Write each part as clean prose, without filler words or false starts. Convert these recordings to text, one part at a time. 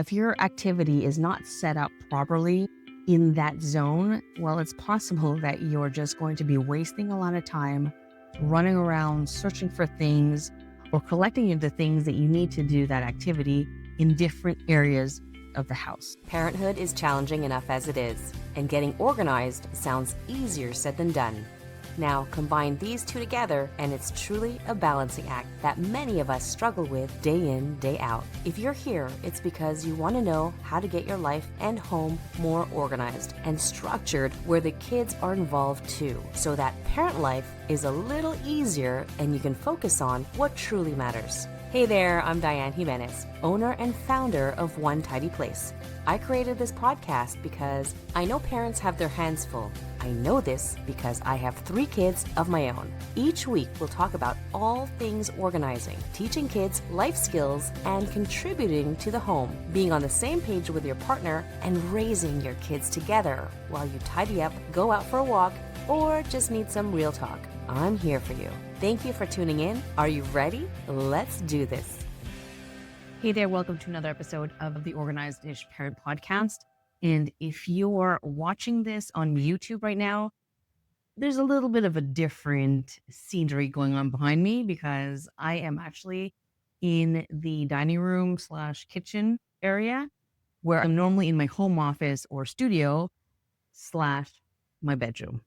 If your activity is not set up properly in that zone, well, it's possible that you're just going to be wasting a lot of time running around searching for things or collecting the things that you need to do that activity in different areas of the house. Parenthood is challenging enough as it is, and getting organized sounds easier said than done. Now, combine these two together, and it's truly a balancing act that many of us struggle with day in, day out. If you're here, it's because you want to know how to get your life and home more organized and structured where the kids are involved too, so that parent life is a little easier and you can focus on what truly matters. Hey there, I'm Dianne Jimenez, owner and founder of One Tidy Place. I created this podcast because I know parents have their hands full. I know this because I have 3 kids of my own. Each week, we'll talk about all things organizing, teaching kids life skills, and contributing to the home, being on the same page with your partner, and raising your kids together while you tidy up, go out for a walk, or just need some real talk. I'm here for you. Thank you for tuning in. Are you ready? Let's do this. Hey there, welcome to another episode of the Organized-ish Parent Podcast. And if you're watching this on YouTube right now, there's a little bit of a different scenery going on behind me because I am actually in the dining room / kitchen area where I'm normally in my home office or studio / my bedroom.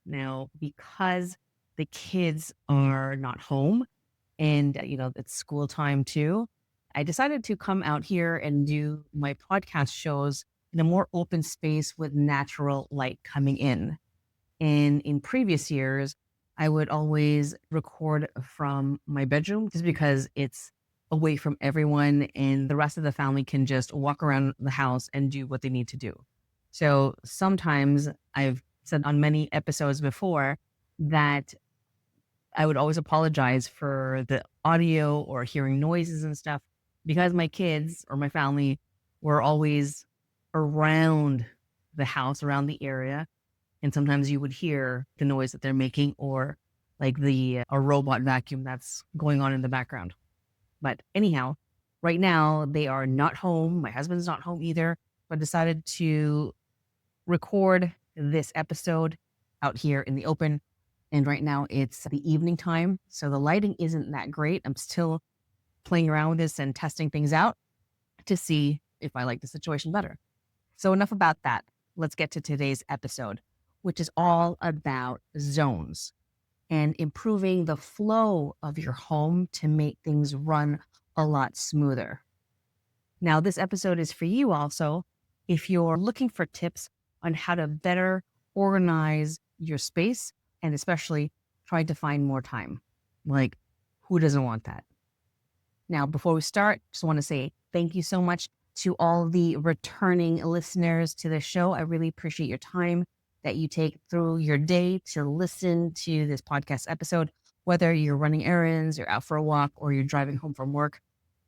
Now, because the kids are not home and, it's school time too, I decided to come out here and do my podcast shows in a more open space with natural light coming in. And in previous years, I would always record from my bedroom just because it's away from everyone and the rest of the family can just walk around the house and do what they need to do. So sometimes I've said on many episodes before that I would always apologize for the audio or hearing noises and stuff because my kids or my family were always around the house, around the area. And sometimes you would hear the noise that they're making or like a robot vacuum that's going on in the background. But anyhow, right now they are not home. My husband's not home either, but decided to record this episode out here in the open. And right now it's the evening time. So the lighting isn't that great. I'm still playing around with this and testing things out to see if I like the situation better. So enough about that. Let's get to today's episode, which is all about zones and improving the flow of your home to make things run a lot smoother. Now, this episode is for you also if you're looking for tips on how to better organize your space and especially trying to find more time. Like, who doesn't want that? Now, before we start, just want to say thank you so much to all the returning listeners to the show. I really appreciate your time that you take through your day to listen to this podcast episode, whether you're running errands, you're out for a walk, or you're driving home from work.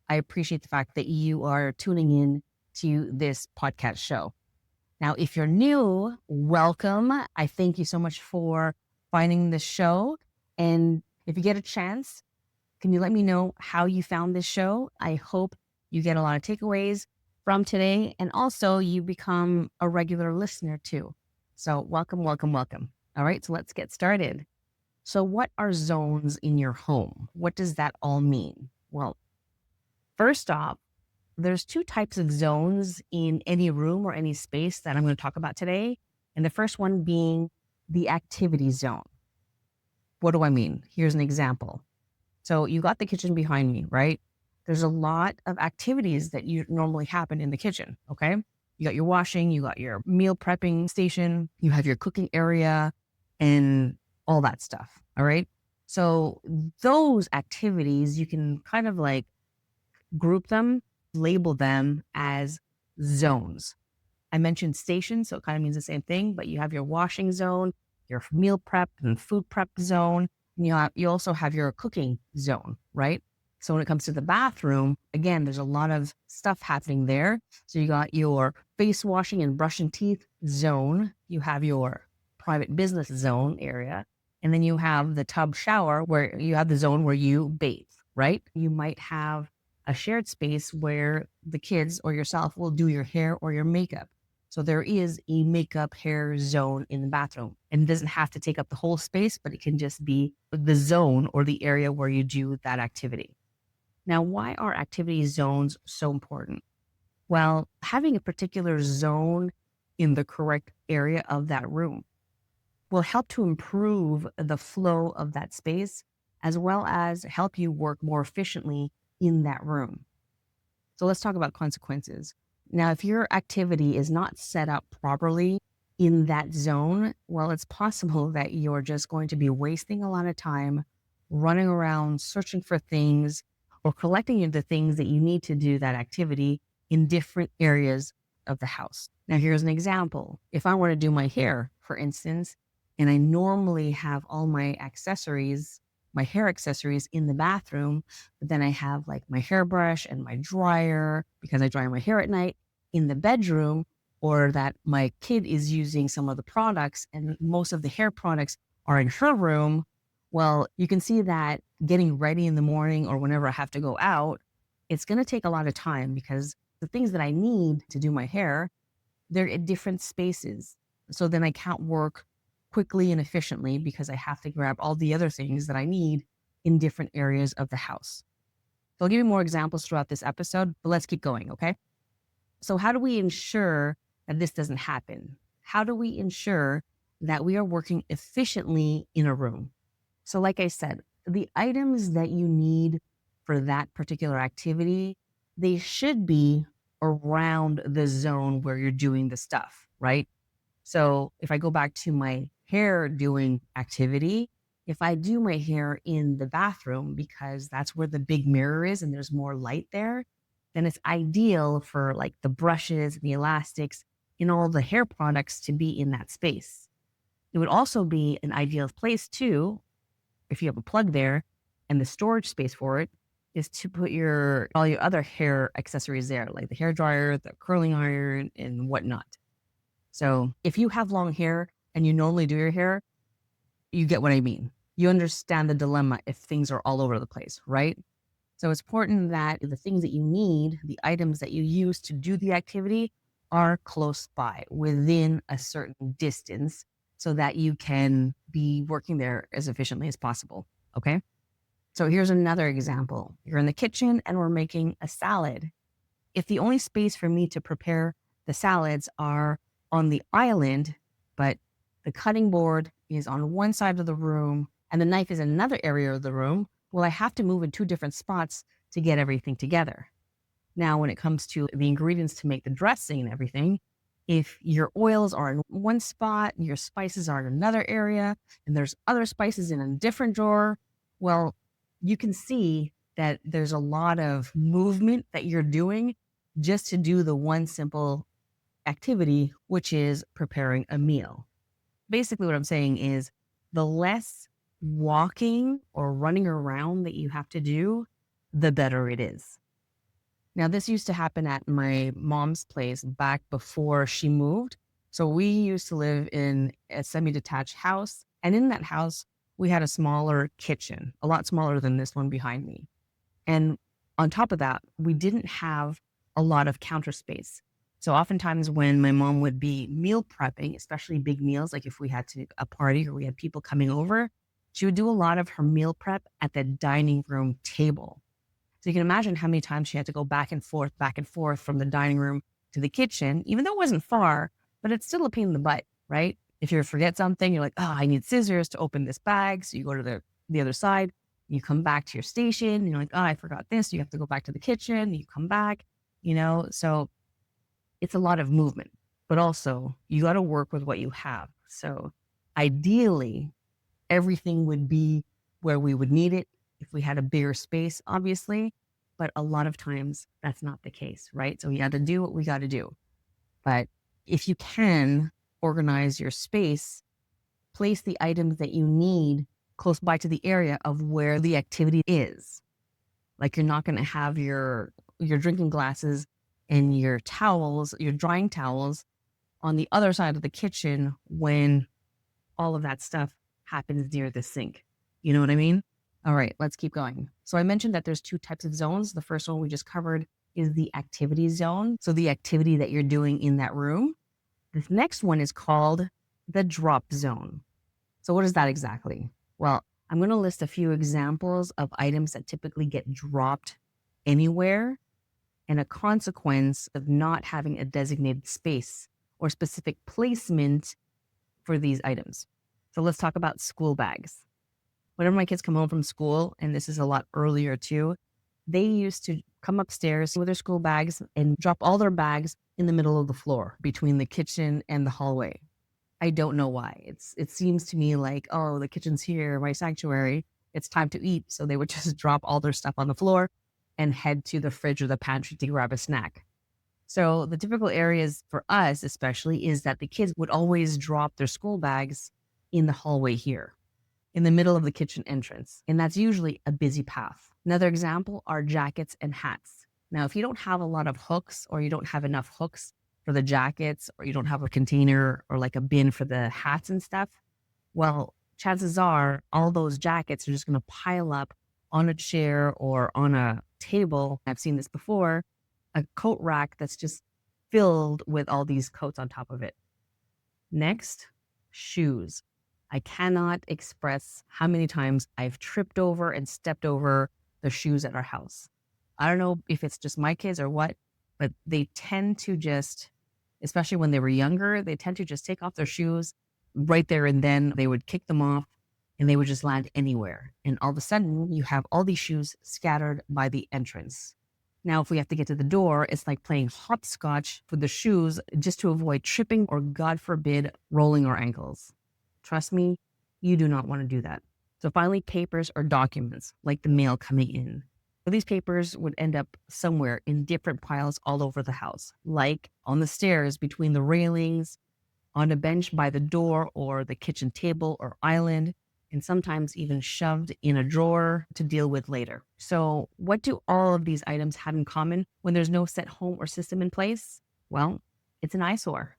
I appreciate the fact that you are tuning in to this podcast show. Now, if you're new, welcome. I thank you so much for finding this show. And if you get a chance, can you let me know how you found this show? I hope you get a lot of takeaways from today. And also you become a regular listener too. So welcome, welcome, welcome. All right, so let's get started. So what are zones in your home? What does that all mean? Well, first off, there's 2 types of zones in any room or any space that I'm going to talk about today. And the first one being the activity zone. What do I mean? Here's an example. So you got the kitchen behind me, right? There's a lot of activities that you normally happen in the kitchen, okay? You got your washing, you got your meal prepping station, you have your cooking area and all that stuff, all right? So those activities, you can kind of like group them, label them as zones. I mentioned stations, so it kind of means the same thing, but you have your washing zone, your meal prep and food prep zone. And you also have your cooking zone, right? So when it comes to the bathroom, again, there's a lot of stuff happening there. So you got your face washing and brushing teeth zone. You have your private business zone area. And then you have the tub shower where you have the zone where you bathe, right? You might have a shared space where the kids or yourself will do your hair or your makeup. So there is a makeup hair zone in the bathroom, and it doesn't have to take up the whole space, but it can just be the zone or the area where you do that activity. Now, why are activity zones so important? Well, having a particular zone in the correct area of that room will help to improve the flow of that space, as well as help you work more efficiently in that room. So let's talk about consequences. Now, if your activity is not set up properly in that zone, well, it's possible that you're just going to be wasting a lot of time running around searching for things or collecting the things that you need to do that activity in different areas of the house. Now, here's an example. If I were to do my hair, for instance, and I normally have all my accessories, my hair accessories in the bathroom, but then I have like my hairbrush and my dryer because I dry my hair at night in the bedroom, or that my kid is using some of the products and most of the hair products are in her room. Well, you can see that getting ready in the morning or whenever I have to go out, it's going to take a lot of time because the things that I need to do my hair, they're at different spaces. So then I can't work quickly and efficiently because I have to grab all the other things that I need in different areas of the house. So I'll give you more examples throughout this episode, but let's keep going, okay? So how do we ensure that this doesn't happen? How do we ensure that we are working efficiently in a room? So like I said, the items that you need for that particular activity, they should be around the zone where you're doing the stuff, right? So if I go back to my hair doing activity, if I do my hair in the bathroom because that's where the big mirror is and there's more light there, then it's ideal for like the brushes and the elastics and all the hair products to be in that space. It would also be an ideal place too, if you have a plug there and the storage space for it, is to put all your other hair accessories there, like the hair dryer, the curling iron, and whatnot. So if you have long hair and you normally do your hair, you get what I mean. You understand the dilemma if things are all over the place, right? So it's important that the things that you need, the items that you use to do the activity are close by within a certain distance so that you can be working there as efficiently as possible. Okay. So here's another example. You're in the kitchen and we're making a salad. If the only space for me to prepare the salads are on the island, but the cutting board is on one side of the room and the knife is in another area of the room, well, I have to move in two different spots to get everything together. Now, when it comes to the ingredients to make the dressing and everything, if your oils are in one spot and your spices are in another area, and there's other spices in a different drawer, well, you can see that there's a lot of movement that you're doing just to do the one simple activity, which is preparing a meal. Basically, what I'm saying is the less walking or running around that you have to do, the better it is. Now, this used to happen at my mom's place back before she moved. So we used to live in a semi-detached house. And in that house, we had a smaller kitchen, a lot smaller than this one behind me. And on top of that, we didn't have a lot of counter space. So oftentimes when my mom would be meal prepping, especially big meals, like if we had a party or we had people coming over, she would do a lot of her meal prep at the dining room table. So you can imagine how many times she had to go back and forth from the dining room to the kitchen, even though it wasn't far, but it's still a pain in the butt, right? If you forget something, you're like, oh, I need scissors to open this bag. So you go to the other side, you come back to your station, and you're like, oh, I forgot this. You have to go back to the kitchen, you come back, so it's a lot of movement, but also you got to work with what you have. So ideally, everything would be where we would need it if we had a bigger space, obviously. But a lot of times that's not the case, right? So we got to do what we got to do. But if you can organize your space, place the items that you need close by to the area of where the activity is. Like you're not going to have your drinking glasses and your towels, your drying towels on the other side of the kitchen when all of that stuff happens near the sink. You know what I mean? All right, let's keep going. So I mentioned that there's two types of zones. The first one we just covered is the activity zone. So the activity that you're doing in that room. This next one is called the drop zone. So what is that exactly? Well, I'm going to list a few examples of items that typically get dropped anywhere and a consequence of not having a designated space or specific placement for these items. So let's talk about school bags. Whenever my kids come home from school, and this is a lot earlier too, they used to come upstairs with their school bags and drop all their bags in the middle of the floor between the kitchen and the hallway. I don't know why. It seems to me like, oh, the kitchen's here, my sanctuary. It's time to eat. So they would just drop all their stuff on the floor and head to the fridge or the pantry to grab a snack. So the typical areas for us, especially, is that the kids would always drop their school bags in the hallway here, in the middle of the kitchen entrance. And that's usually a busy path. Another example are jackets and hats. Now, if you don't have a lot of hooks or you don't have enough hooks for the jackets, or you don't have a container or like a bin for the hats and stuff, well, chances are all those jackets are just going to pile up on a chair or on a table. I've seen this before, a coat rack that's just filled with all these coats on top of it. Next, shoes. I cannot express how many times I've tripped over and stepped over the shoes at our house. I don't know if it's just my kids or what, but they tend to just, especially when they were younger, they tend to just take off their shoes right there and then. They would kick them off and they would just land anywhere. And all of a sudden, you have all these shoes scattered by the entrance. Now, if we have to get to the door, it's like playing hopscotch for the shoes just to avoid tripping or, God forbid, rolling our ankles. Trust me, you do not want to do that. So finally, papers or documents, like the mail coming in. So these papers would end up somewhere in different piles all over the house, like on the stairs between the railings, on a bench by the door or the kitchen table or island, and sometimes even shoved in a drawer to deal with later. So what do all of these items have in common when there's no set home or system in place? Well, it's an eyesore.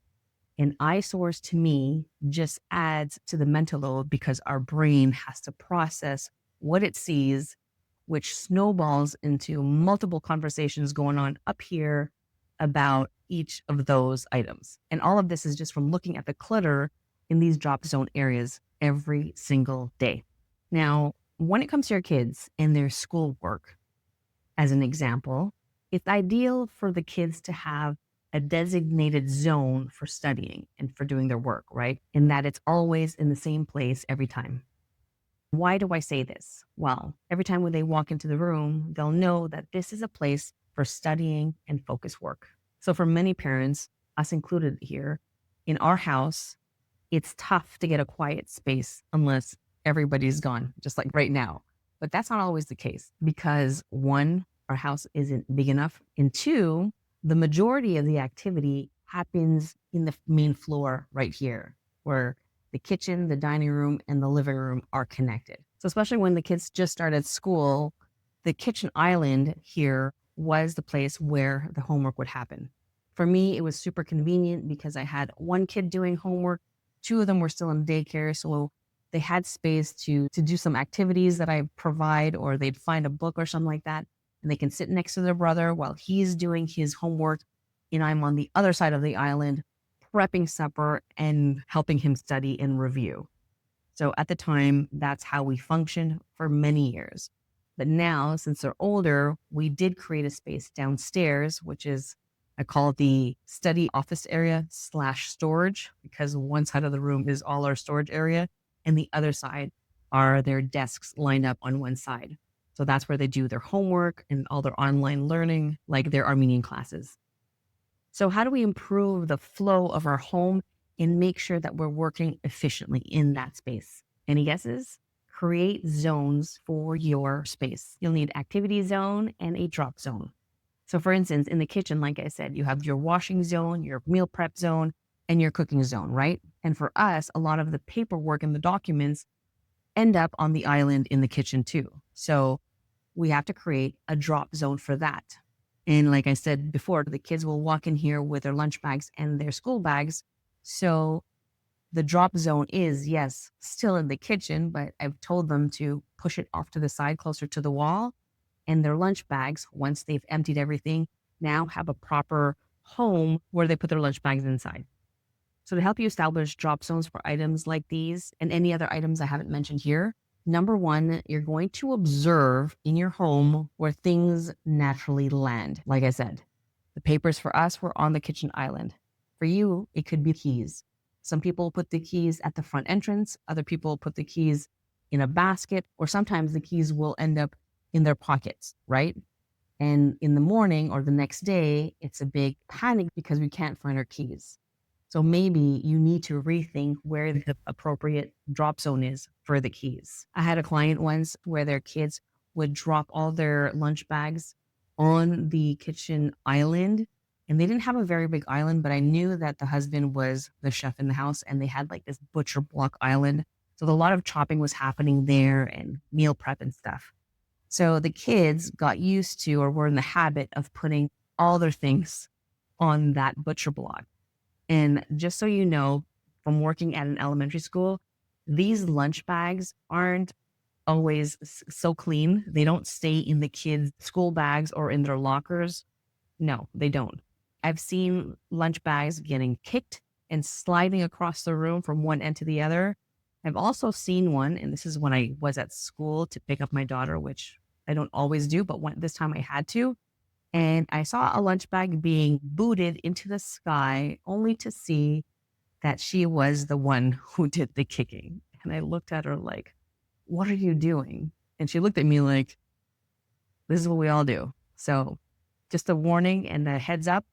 And eyesores to me just adds to the mental load because our brain has to process what it sees, which snowballs into multiple conversations going on up here about each of those items. And all of this is just from looking at the clutter in these drop zone areas every single day. Now, when it comes to your kids and their schoolwork, as an example, it's ideal for the kids to have a designated zone for studying and for doing their work, right? And that it's always in the same place every time. Why do I say this? Well, every time when they walk into the room, they'll know that this is a place for studying and focus work. So for many parents, us included here, in our house, it's tough to get a quiet space unless everybody's gone, just like right now. But that's not always the case because one, our house isn't big enough. And two, the majority of the activity happens in the main floor right here, where the kitchen, the dining room, and the living room are connected. So especially when the kids just started school, the kitchen island here was the place where the homework would happen. For me, it was super convenient because I had one kid doing homework, two of them were still in daycare, so they had space to do some activities that I provide, or they'd find a book or something like that, and they can sit next to their brother while he's doing his homework, and I'm on the other side of the island prepping supper and helping him study and review. So at the time, that's how we functioned for many years. But now, since they're older, we did create a space downstairs, which is, I call it the study office area / storage, because one side of the room is all our storage area, and the other side are their desks lined up on one side. So that's where they do their homework and all their online learning, like their Armenian classes. So how do we improve the flow of our home and make sure that we're working efficiently in that space? Any guesses? Create zones for your space. You'll need activity zone and a drop zone. So for instance, in the kitchen, like I said, you have your washing zone, your meal prep zone, and your cooking zone, right? And for us, a lot of the paperwork and the documents end up on the island in the kitchen too. So we have to create a drop zone for that. And like I said before, the kids will walk in here with their lunch bags and their school bags. So The drop zone is, yes, still in the kitchen, but I've told them to push it off to the side closer to the wall. And their lunch bags, once they've emptied everything, now have a proper home where they put their lunch bags inside. So to help you establish drop zones for items like these and any other items I haven't mentioned here, number one, you're going to observe in your home where things naturally land. Like I said, the papers for us were on the kitchen island. For you, it could be keys. Some people put the keys at the front entrance. Other people put the keys in a basket, or sometimes the keys will end up in their pockets, right? And in the morning or the next day, it's a big panic because we can't find our keys. So maybe you need to rethink where the appropriate drop zone is for the keys. I had a client once where their kids would drop all their lunch bags on the kitchen island. And they didn't have a very big island, but I knew that the husband was the chef in the house and they had like this butcher block island. So a lot of chopping was happening there and meal prep and stuff. So the kids got used to or were in the habit of putting all their things on that butcher block. And just so you know, from working at an elementary school, these lunch bags aren't always so clean. They don't stay in the kids' school bags or in their lockers. No, they don't. I've seen lunch bags getting kicked and sliding across the room from one end to the other. I've also seen one, and this is when I was at school to pick up my daughter, which I don't always do, but this time I had to. And I saw a lunch bag being booted into the sky only to see that she was the one who did the kicking. And I looked at her like, what are you doing? And she looked at me like, this is what we all do. So just a warning and a heads up,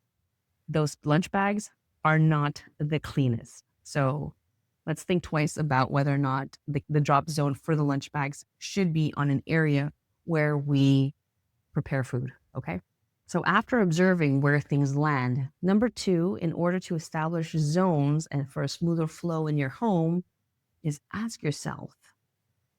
those lunch bags are not the cleanest. So let's think twice about whether or not the drop zone for the lunch bags should be on an area where we prepare food, okay? So after observing where things land, number two, in order to establish zones and for a smoother flow in your home, is ask yourself,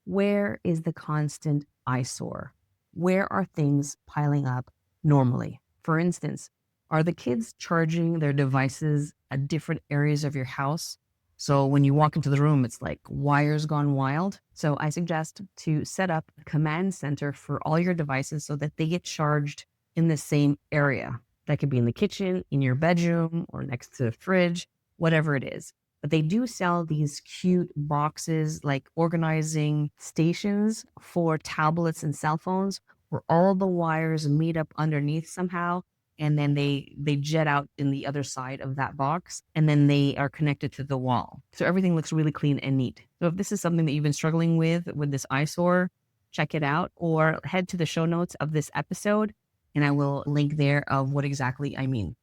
where is the constant eyesore? Where are things piling up normally? For instance, are the kids charging their devices at different areas of your house? So when you walk into the room, it's like wires gone wild. So I suggest to set up a command center for all your devices so that they get charged in the same area. That could be in the kitchen, in your bedroom, or next to the fridge, whatever it is. But they do sell these cute boxes, like organizing stations for tablets and cell phones, where all the wires meet up underneath somehow. And then they jet out in the other side of that box, and then they are connected to the wall. So everything looks really clean and neat. So if this is something that you've been struggling with this eyesore, check it out or head to the show notes of this episode, and I will link there of what exactly I mean.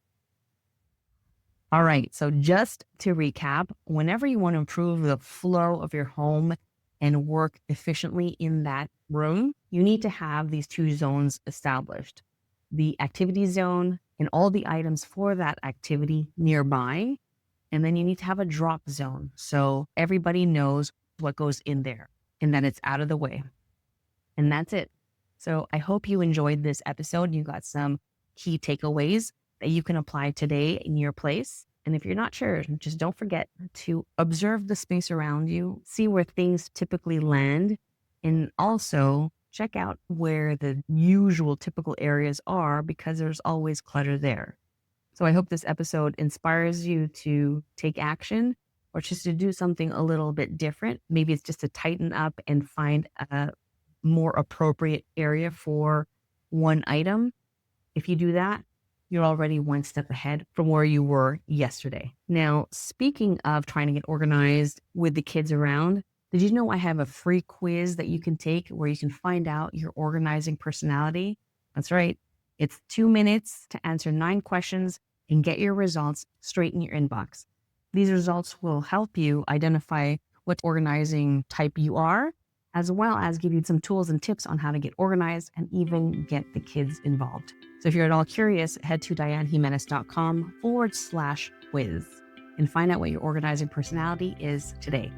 All right, so just to recap, whenever you want to improve the flow of your home and work efficiently in that room, you need to have these two zones established. The activity zone and all the items for that activity nearby. And then you need to have a drop zone so everybody knows what goes in there and that it's out of the way. And that's it. So I hope you enjoyed this episode. You got some key takeaways that you can apply today in your place. And if you're not sure, just don't forget to observe the space around you, see where things typically land, and also check out where the usual typical areas are because there's always clutter there. So I hope this episode inspires you to take action or just to do something a little bit different. Maybe it's just to tighten up and find a more appropriate area for one item. If you do that, you're already one step ahead from where you were yesterday. Now, speaking of trying to get organized with the kids around, did you know I have a free quiz that you can take where you can find out your organizing personality? That's right. It's 2 minutes to answer 9 questions and get your results straight in your inbox. These results will help you identify what organizing type you are, as well as give you some tools and tips on how to get organized and even get the kids involved. So if you're at all curious, head to diannejimenez.com/quiz and find out what your organizing personality is today.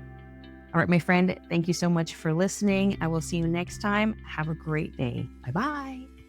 All right, my friend, thank you so much for listening. I will see you next time. Have a great day. Bye-bye.